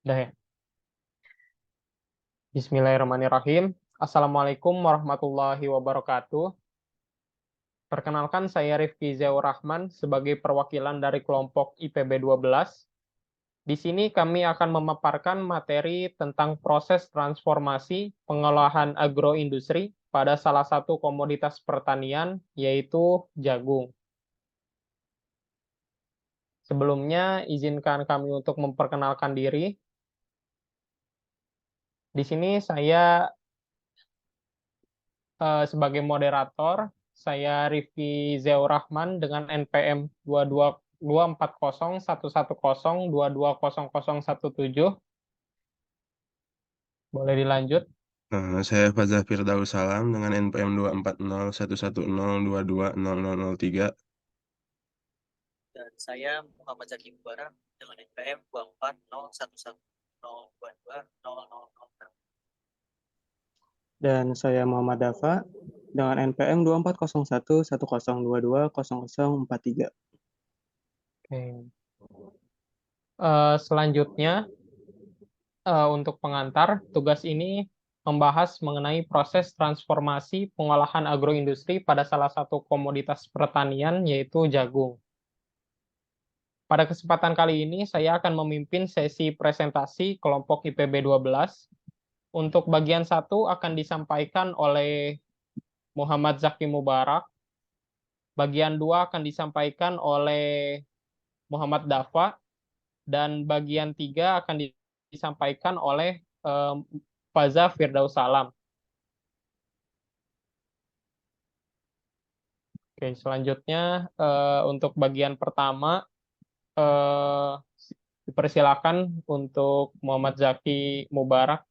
Udah ya. Bismillahirrahmanirrahim. Assalamualaikum warahmatullahi wabarakatuh. Perkenalkan saya Rifki Zaur Rahman sebagai perwakilan dari kelompok IPB 12. Di sini kami akan memaparkan materi tentang proses transformasi pengolahan agroindustri pada salah satu komoditas pertanian, yaitu jagung. Sebelumnya, izinkan kami untuk memperkenalkan diri. Di sini saya sebagai moderator, saya Rifki Zaur Rahman dengan NPM 240110117. Boleh dilanjut. Saya Faza Firdaus Salam dengan NPM 2401110220003. Dan saya Muhammad Zaki Mubarak dengan NPM 2401100220006. Dan saya Muhammad Dafa dengan NPM 240110220043. Oke. Selanjutnya, untuk pengantar, tugas ini membahas mengenai proses transformasi pengolahan agroindustri pada salah satu komoditas pertanian, yaitu jagung. Pada kesempatan kali ini, saya akan memimpin sesi presentasi kelompok IPB 12. Untuk bagian satu akan disampaikan oleh Muhammad Zaki Mubarak. Bagian dua akan disampaikan oleh Muhammad Dafa. Dan bagian tiga akan disampaikan oleh Faza Firdaus Salam. Oke, selanjutnya untuk bagian pertama, eh, dipersilakan untuk Muhammad Zaki Mubarak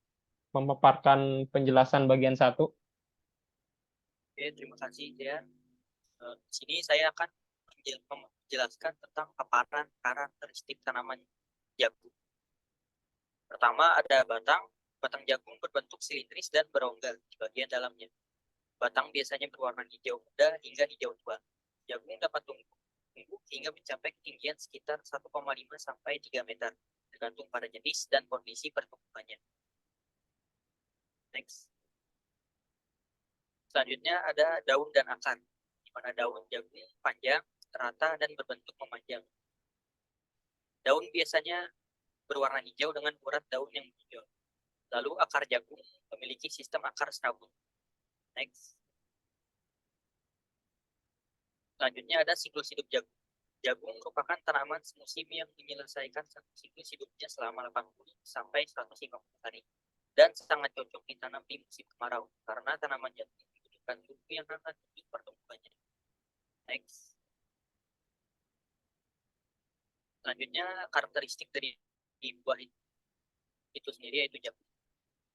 memaparkan penjelasan bagian satu. Oke, terima kasih ya. Di sini saya akan menjelaskan tentang paparan karakteristik tanaman jagung. Pertama ada batang. Batang jagung berbentuk silindris dan berongga di bagian dalamnya. Batang biasanya berwarna hijau muda hingga hijau tua. Jagung dapat tumbuh hingga mencapai ketinggian sekitar 1,5 sampai 3 meter, tergantung pada jenis dan kondisi pertumbuhannya. Next. Selanjutnya ada daun dan akar, di mana daun jagung panjang, rata, dan berbentuk memanjang. Daun biasanya berwarna hijau dengan urat daun yang menonjol. Lalu akar jagung memiliki sistem akar serabut. Next. Selanjutnya ada siklus hidup jagung. Jagung merupakan tanaman semusim yang menyelesaikan siklus hidupnya selama 80 sampai 150 hari dan sangat cocok ditanam di musim kemarau karena tanaman jagung membutuhkan suhu yang hangat untuk pertumbuhannya. Next. Selanjutnya karakteristik dari buah itu sendiri yaitu jagung.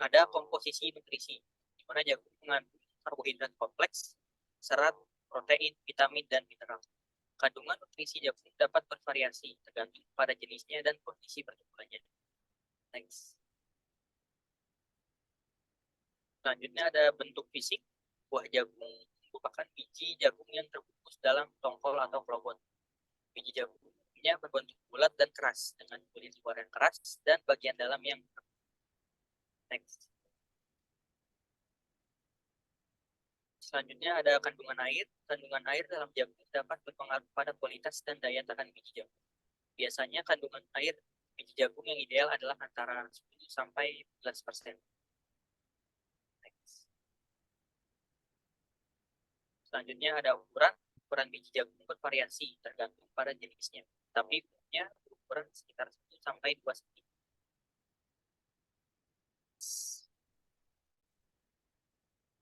Ada komposisi nutrisi, di mana jagung mengandung karbohidrat kompleks, serat, protein, vitamin, dan mineral. Kandungan nutrisi jagung dapat bervariasi tergantung pada jenisnya dan kondisi pertumbuhannya. Next. Selanjutnya ada bentuk fisik. Buah jagung merupakan biji jagung yang terbungkus dalam tongkol atau klobot. Biji jagungnya berbentuk bulat dan keras dengan kulit luar yang keras dan bagian dalam yang next. Selanjutnya ada kandungan air. Kandungan air dalam jagung dapat berpengaruh pada kualitas dan daya tahan biji jagung. Biasanya kandungan air biji jagung yang ideal adalah antara 10 sampai 11%. Selanjutnya ada ukuran. Ukuran biji jagung bervariasi tergantung pada jenisnya, tapi umumnya berukuran sekitar 1 sampai 2 cm.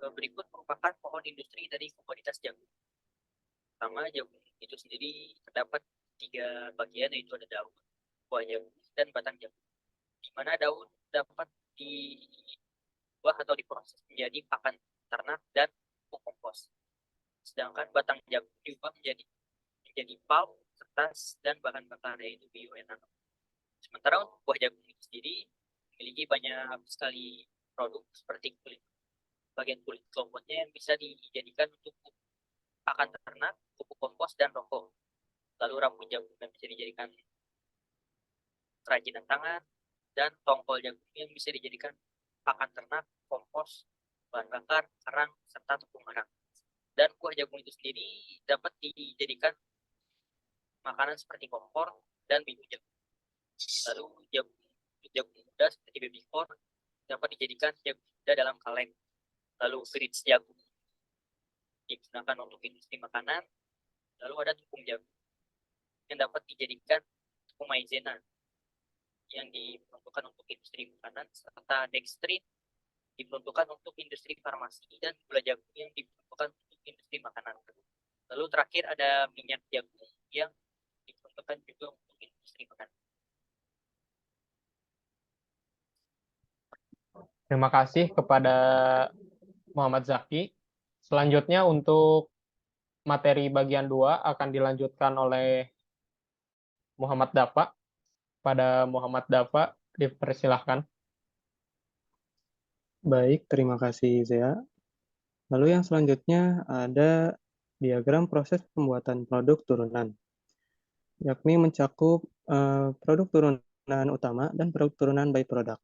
Berikut merupakan pohon industri dari komoditas jagung. Pertama, jagung itu sendiri terdapat 3 bagian, yaitu ada daun, buah jagung, dan batang jagung. Di mana daun dapat dibuah atau diproses menjadi pakan ternak dan pupuk kompos. Sedangkan batang jagung diubah menjadi pulp, kertas, dan bahan bakar, yaitu bioetanol. Sementara untuk buah jagung itu sendiri memiliki banyak sekali produk seperti bagian kulit kelompoknya yang bisa dijadikan untuk pakan ternak, pupuk kompos, dan rokok. Lalu rambut jagung bisa dijadikan kerajinan tangan, dan tongkol jagung yang bisa dijadikan pakan ternak, kompos, bahan bakar, karang, serta tepung arang. Dan kuah jagung itu sendiri dapat dijadikan makanan seperti kompor dan minum jagung. Lalu jagung muda seperti baby corn dapat dijadikan jagung muda dalam kaleng. Lalu grits jagung digunakan untuk industri makanan. Lalu ada tepung jagung yang dapat dijadikan tepung maizena yang diperuntukkan untuk industri makanan, serta dextrin diperuntukkan untuk industri farmasi, dan gula jagung yang diperuntukkan untuk industri makanan. Lalu terakhir ada minyak jagung yang diperuntukkan juga untuk industri makanan. Terima kasih kepada Muhammad Zaki. Selanjutnya untuk materi bagian 2 akan dilanjutkan oleh Muhammad Dafa. Pada Muhammad Dafa, dipersilahkan. Baik, terima kasih Zea. Lalu yang selanjutnya ada diagram proses pembuatan produk turunan, yakni mencakup produk turunan utama dan produk turunan byproduct.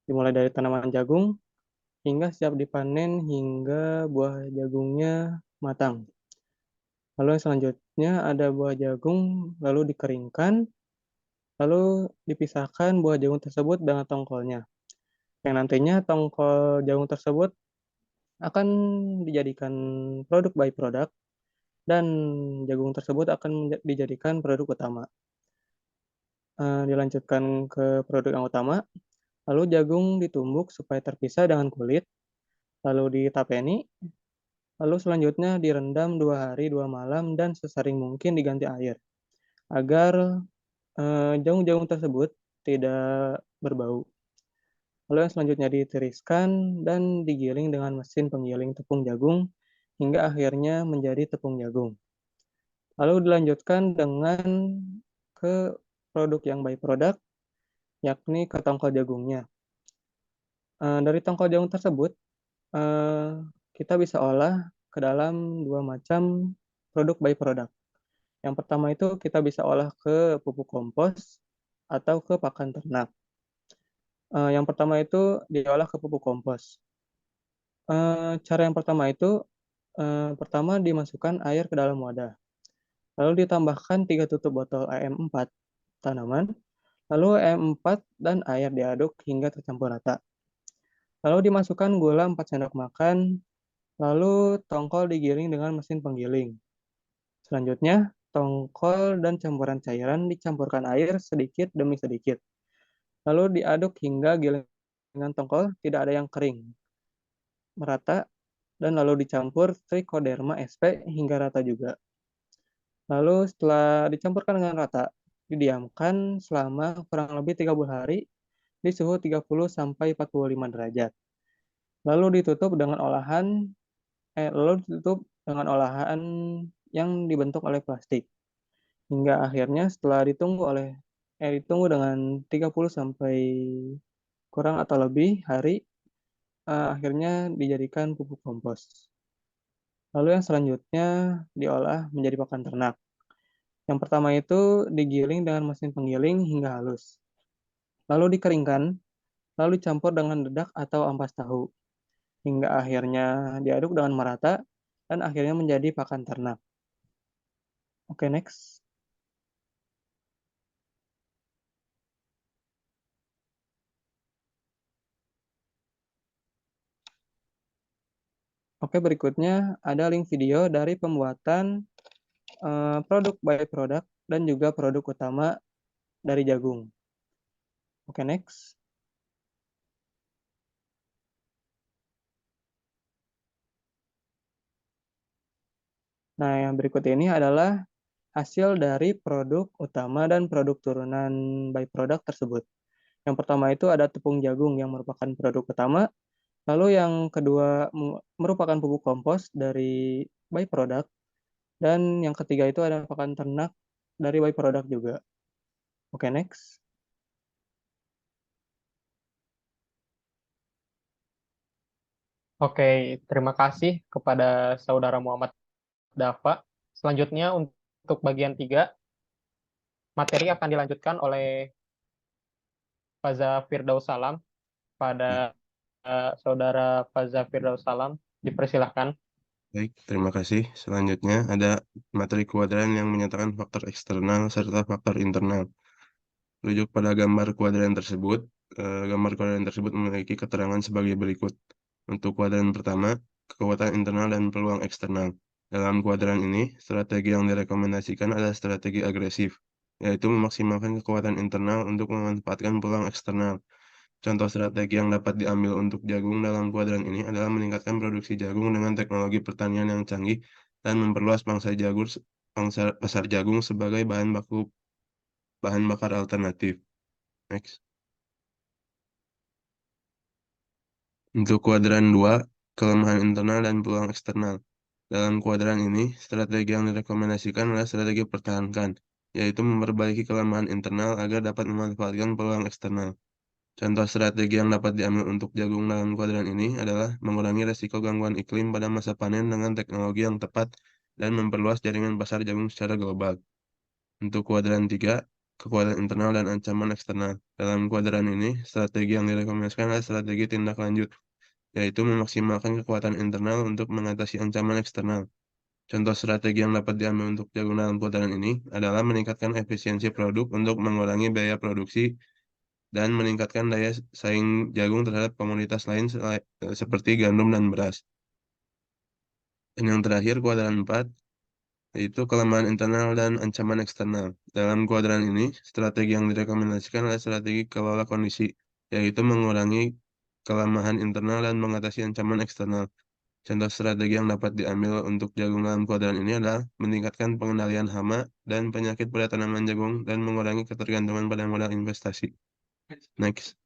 Dimulai dari tanaman jagung hingga siap dipanen hingga buah jagungnya matang. Lalu yang selanjutnya ada buah jagung, lalu dikeringkan, lalu dipisahkan buah jagung tersebut dengan tongkolnya. Yang nantinya tongkol jagung tersebut akan dijadikan produk byproduct dan jagung tersebut akan dijadikan produk utama. Dilanjutkan ke produk yang utama, lalu jagung ditumbuk supaya terpisah dengan kulit, lalu ditapeni, lalu selanjutnya direndam 2 hari 2 malam dan sesering mungkin diganti air agar jagung-jagung tersebut tidak berbau. Lalu yang selanjutnya ditiriskan dan digiling dengan mesin penggiling tepung jagung hingga akhirnya menjadi tepung jagung. Lalu dilanjutkan dengan ke produk yang byproduct, yakni ke tongkol jagungnya. Dari tongkol jagung tersebut, kita bisa olah ke dalam 2 macam produk byproduct. Yang pertama itu kita bisa olah ke pupuk kompos atau ke pakan ternak. Yang pertama itu diolah ke pupuk kompos. Cara yang pertama itu, pertama dimasukkan air ke dalam wadah. Lalu ditambahkan 3 tutup botol AM4 tanaman, lalu AM4 dan air diaduk hingga tercampur rata. Lalu dimasukkan gula 4 sendok makan, lalu tongkol digiling dengan mesin penggiling. Selanjutnya, tongkol dan campuran cairan dicampurkan air sedikit demi sedikit. Lalu diaduk hingga gilingan tongkol tidak ada yang kering, merata, dan lalu dicampur trichoderma sp hingga rata juga. Lalu setelah dicampurkan dengan rata, didiamkan selama kurang lebih 30 hari di suhu 30-45 derajat. Lalu ditutup dengan olahan yang dibentuk oleh plastik. Hingga akhirnya setelah ditunggu dengan 30 sampai kurang atau lebih hari, akhirnya dijadikan pupuk kompos. Lalu yang selanjutnya diolah menjadi pakan ternak. Yang pertama itu digiling dengan mesin penggiling hingga halus. Lalu dikeringkan, lalu dicampur dengan dedak atau ampas tahu. Hingga akhirnya diaduk dengan merata dan akhirnya menjadi pakan ternak. Oke, next. Oke, berikutnya ada link video dari pembuatan produk byproduct dan juga produk utama dari jagung. Oke, next. Nah, yang berikut ini adalah hasil dari produk utama dan produk turunan byproduct tersebut. Yang pertama itu ada tepung jagung yang merupakan produk utama, lalu yang kedua merupakan pupuk kompos dari byproduct, dan yang ketiga itu ada pakan ternak dari byproduct juga. Oke, next. Oke, terima kasih kepada Saudara Muhammad Dafa. Selanjutnya untuk bagian 3, materi akan dilanjutkan oleh Faza Firdaus Salam. Pada Saudara Faza Firdaus Salam, dipersilahkan. Baik, terima kasih. Selanjutnya ada materi kuadran yang menyatakan faktor eksternal serta faktor internal. Rujuk pada gambar kuadran tersebut, gambar kuadran tersebut memiliki keterangan sebagai berikut. Untuk kuadran pertama, kekuatan internal dan peluang eksternal. Dalam kuadran ini, strategi yang direkomendasikan adalah strategi agresif, yaitu memaksimalkan kekuatan internal untuk memanfaatkan peluang eksternal. Contoh strategi yang dapat diambil untuk jagung dalam kuadran ini adalah meningkatkan produksi jagung dengan teknologi pertanian yang canggih dan memperluas pasar jagung sebagai bahan bakar alternatif. Next. Untuk kuadran 2, kelemahan internal dan peluang eksternal. Dalam kuadran ini, strategi yang direkomendasikan adalah strategi pertahankan, yaitu memperbaiki kelemahan internal agar dapat memanfaatkan peluang eksternal. Contoh strategi yang dapat diambil untuk jagung dalam kuadran ini adalah mengurangi resiko gangguan iklim pada masa panen dengan teknologi yang tepat dan memperluas jaringan pasar jagung secara global. Untuk kuadran 3, kekuatan internal dan ancaman eksternal. Dalam kuadran ini, strategi yang direkomendasikan adalah strategi tindak lanjut, yaitu memaksimalkan kekuatan internal untuk mengatasi ancaman eksternal. Contoh strategi yang dapat diambil untuk jagung dalam kuadran ini adalah meningkatkan efisiensi produk untuk mengurangi biaya produksi dan meningkatkan daya saing jagung terhadap komoditas lain seperti gandum dan beras. Dan yang terakhir, kuadran 4, yaitu kelemahan internal dan ancaman eksternal. Dalam kuadran ini, strategi yang direkomendasikan adalah strategi kelola kondisi, yaitu mengurangi kelemahan internal dan mengatasi ancaman eksternal. Contoh strategi yang dapat diambil untuk jagung dalam kuadran ini adalah meningkatkan pengendalian hama dan penyakit pada tanaman jagung dan mengurangi ketergantungan pada modal investasi. Next.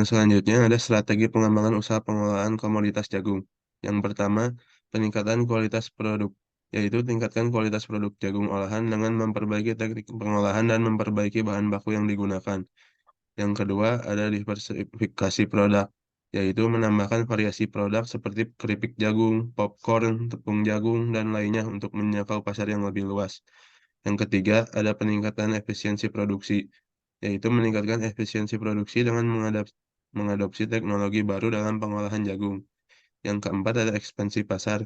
Selanjutnya ada strategi pengembangan usaha pengelolaan komoditas jagung. Yang pertama, peningkatan kualitas produk, yaitu tingkatkan kualitas produk jagung olahan dengan memperbaiki teknik pengolahan dan memperbaiki bahan baku yang digunakan. Yang kedua, ada diversifikasi produk, yaitu menambahkan variasi produk seperti keripik jagung, popcorn, tepung jagung, dan lainnya untuk menjangkau pasar yang lebih luas. Yang ketiga, ada peningkatan efisiensi produksi, yaitu meningkatkan efisiensi produksi dengan mengadopsi teknologi baru dalam pengolahan jagung. Yang keempat, ada ekspansi pasar,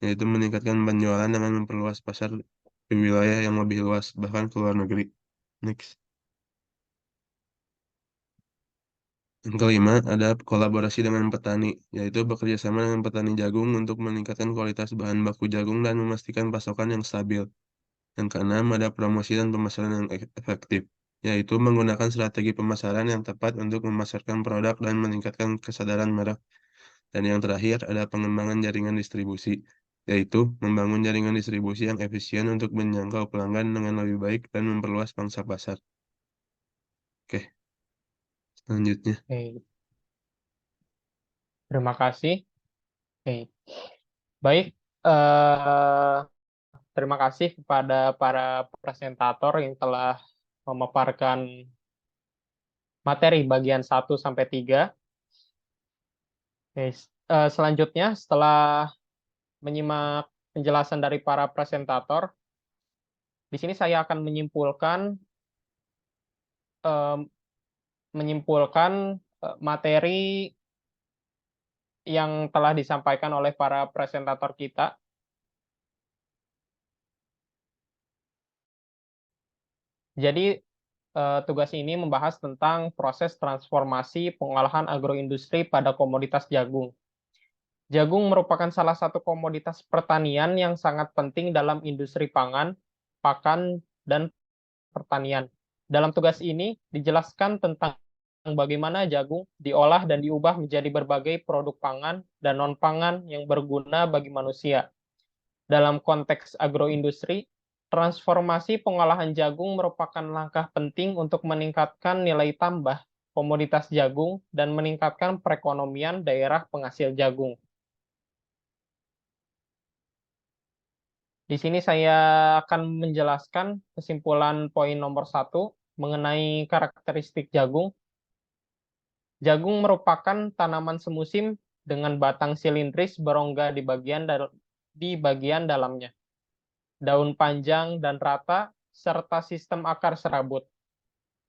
yaitu meningkatkan penjualan dengan memperluas pasar di wilayah yang lebih luas, bahkan ke luar negeri. Next. Yang kelima, ada kolaborasi dengan petani, yaitu bekerja sama dengan petani jagung untuk meningkatkan kualitas bahan baku jagung dan memastikan pasokan yang stabil. Yang keenam, ada promosi dan pemasaran yang efektif, yaitu menggunakan strategi pemasaran yang tepat untuk memasarkan produk dan meningkatkan kesadaran merek. Dan yang terakhir, ada pengembangan jaringan distribusi, yaitu membangun jaringan distribusi yang efisien untuk menjangkau pelanggan dengan lebih baik dan memperluas pangsa pasar. Oke, selanjutnya. Oke, terima kasih. Oke. Baik, terima kasih kepada para presentator yang telah memaparkan materi bagian 1 sampai 3. Oke, selanjutnya setelah menyimak penjelasan dari para presentator, di sini saya akan menyimpulkan materi yang telah disampaikan oleh para presentator kita. Jadi tugas ini membahas tentang proses transformasi pengolahan agroindustri pada komoditas jagung. Jagung merupakan salah satu komoditas pertanian yang sangat penting dalam industri pangan, pakan, dan pertanian. Dalam tugas ini dijelaskan tentang bagaimana jagung diolah dan diubah menjadi berbagai produk pangan dan non-pangan yang berguna bagi manusia. Dalam konteks agroindustri, transformasi pengolahan jagung merupakan langkah penting untuk meningkatkan nilai tambah komoditas jagung dan meningkatkan perekonomian daerah penghasil jagung. Di sini saya akan menjelaskan kesimpulan poin nomor 1 mengenai karakteristik jagung. Jagung merupakan tanaman semusim dengan batang silindris berongga di bagian dalamnya. Daun panjang dan rata serta sistem akar serabut.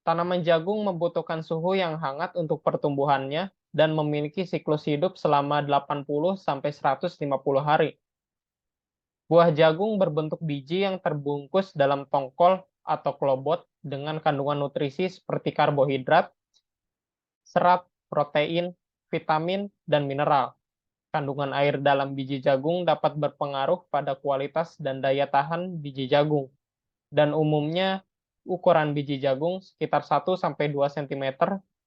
Tanaman jagung membutuhkan suhu yang hangat untuk pertumbuhannya dan memiliki siklus hidup selama 80-150 hari. Buah jagung berbentuk biji yang terbungkus dalam tongkol atau klobot dengan kandungan nutrisi seperti karbohidrat, serat, protein, vitamin, dan mineral. Kandungan air dalam biji jagung dapat berpengaruh pada kualitas dan daya tahan biji jagung. Dan umumnya ukuran biji jagung sekitar 1-2 cm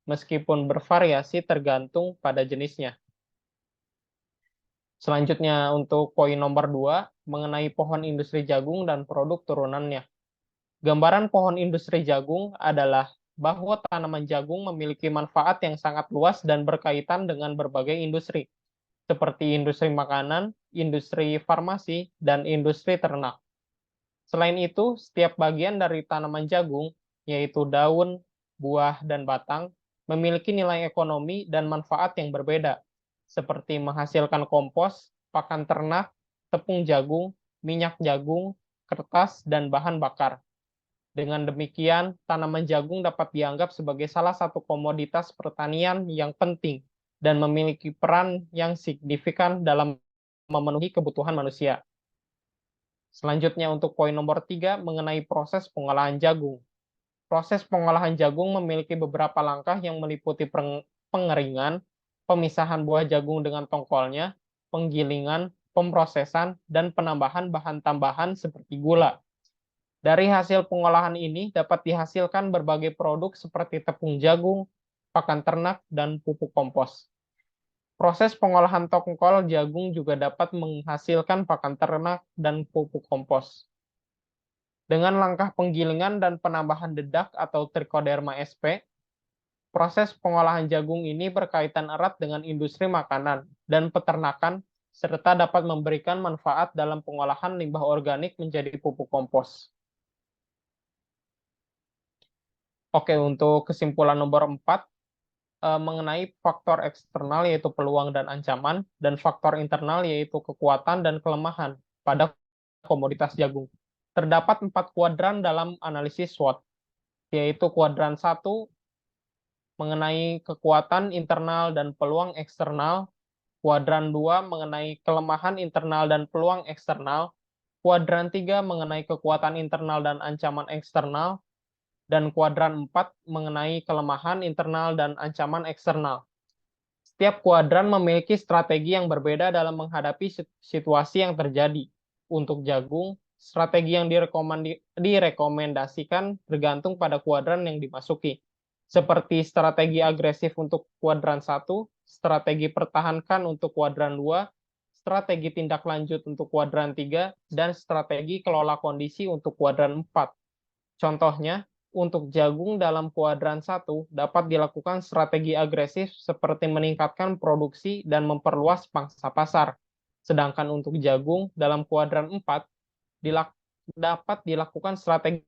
meskipun bervariasi tergantung pada jenisnya. Selanjutnya untuk poin nomor 2 mengenai pohon industri jagung dan produk turunannya. Gambaran pohon industri jagung adalah bahwa tanaman jagung memiliki manfaat yang sangat luas dan berkaitan dengan berbagai industri, seperti industri makanan, industri farmasi, dan industri ternak. Selain itu, setiap bagian dari tanaman jagung, yaitu daun, buah, dan batang, memiliki nilai ekonomi dan manfaat yang berbeda, seperti menghasilkan kompos, pakan ternak, tepung jagung, minyak jagung, kertas, dan bahan bakar. Dengan demikian, tanaman jagung dapat dianggap sebagai salah satu komoditas pertanian yang penting dan memiliki peran yang signifikan dalam memenuhi kebutuhan manusia. Selanjutnya untuk poin nomor 3 mengenai proses pengolahan jagung. Proses pengolahan jagung memiliki beberapa langkah yang meliputi pengeringan, pemisahan buah jagung dengan tongkolnya, penggilingan, pemrosesan, dan penambahan bahan tambahan seperti gula. Dari hasil pengolahan ini dapat dihasilkan berbagai produk seperti tepung jagung, pakan ternak, dan pupuk kompos. Proses pengolahan tongkol jagung juga dapat menghasilkan pakan ternak dan pupuk kompos. Dengan langkah penggilingan dan penambahan dedak atau Trichoderma sp, proses pengolahan jagung ini berkaitan erat dengan industri makanan dan peternakan, serta dapat memberikan manfaat dalam pengolahan limbah organik menjadi pupuk kompos. Oke, untuk kesimpulan nomor 4, mengenai faktor eksternal yaitu peluang dan ancaman, dan faktor internal yaitu kekuatan dan kelemahan pada komoditas jagung. Terdapat 4 kuadran dalam analisis SWOT, yaitu kuadran 1 mengenai kekuatan internal dan peluang eksternal, kuadran 2 mengenai kelemahan internal dan peluang eksternal, kuadran 3 mengenai kekuatan internal dan ancaman eksternal, dan kuadran 4 mengenai kelemahan internal dan ancaman eksternal. Setiap kuadran memiliki strategi yang berbeda dalam menghadapi situasi yang terjadi. Untuk jagung, strategi yang direkomendasikan tergantung pada kuadran yang dimasuki. Seperti strategi agresif untuk kuadran 1, strategi pertahankan untuk kuadran 2, strategi tindak lanjut untuk kuadran 3, dan strategi kelola kondisi untuk kuadran 4. Contohnya, untuk jagung dalam kuadran 1 dapat dilakukan strategi agresif seperti meningkatkan produksi dan memperluas pangsa pasar. Sedangkan untuk jagung dalam kuadran 4 dapat dilakukan strategi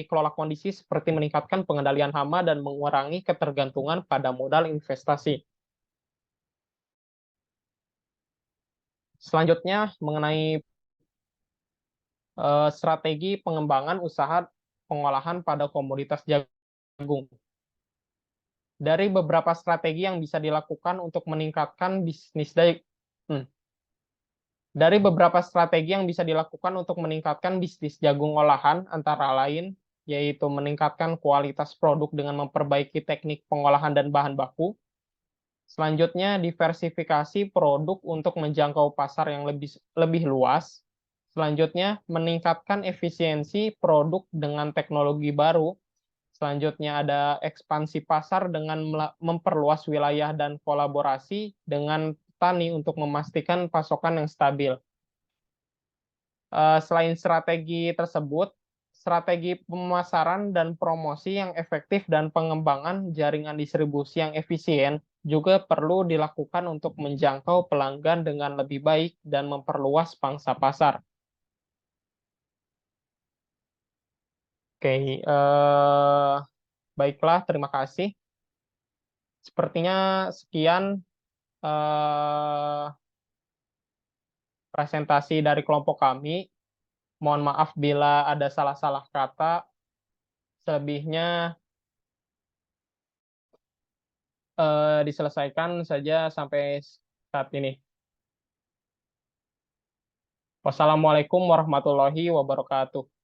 kelola kondisi seperti meningkatkan pengendalian hama dan mengurangi ketergantungan pada modal investasi. Selanjutnya mengenai strategi pengembangan usaha pengolahan pada komoditas jagung. Dari beberapa strategi yang bisa dilakukan untuk meningkatkan bisnis jagung olahan antara lain yaitu meningkatkan kualitas produk dengan memperbaiki teknik pengolahan dan bahan baku. Selanjutnya, diversifikasi produk untuk menjangkau pasar yang lebih luas. Selanjutnya, meningkatkan efisiensi produk dengan teknologi baru. Selanjutnya ada ekspansi pasar dengan memperluas wilayah dan kolaborasi dengan petani untuk memastikan pasokan yang stabil. Selain strategi tersebut, strategi pemasaran dan promosi yang efektif dan pengembangan jaringan distribusi yang efisien juga perlu dilakukan untuk menjangkau pelanggan dengan lebih baik dan memperluas pangsa pasar. Oke, baiklah, terima kasih. Sepertinya sekian presentasi dari kelompok kami. Mohon maaf bila ada salah-salah kata. Selebihnya diselesaikan saja sampai saat ini. Wassalamualaikum warahmatullahi wabarakatuh.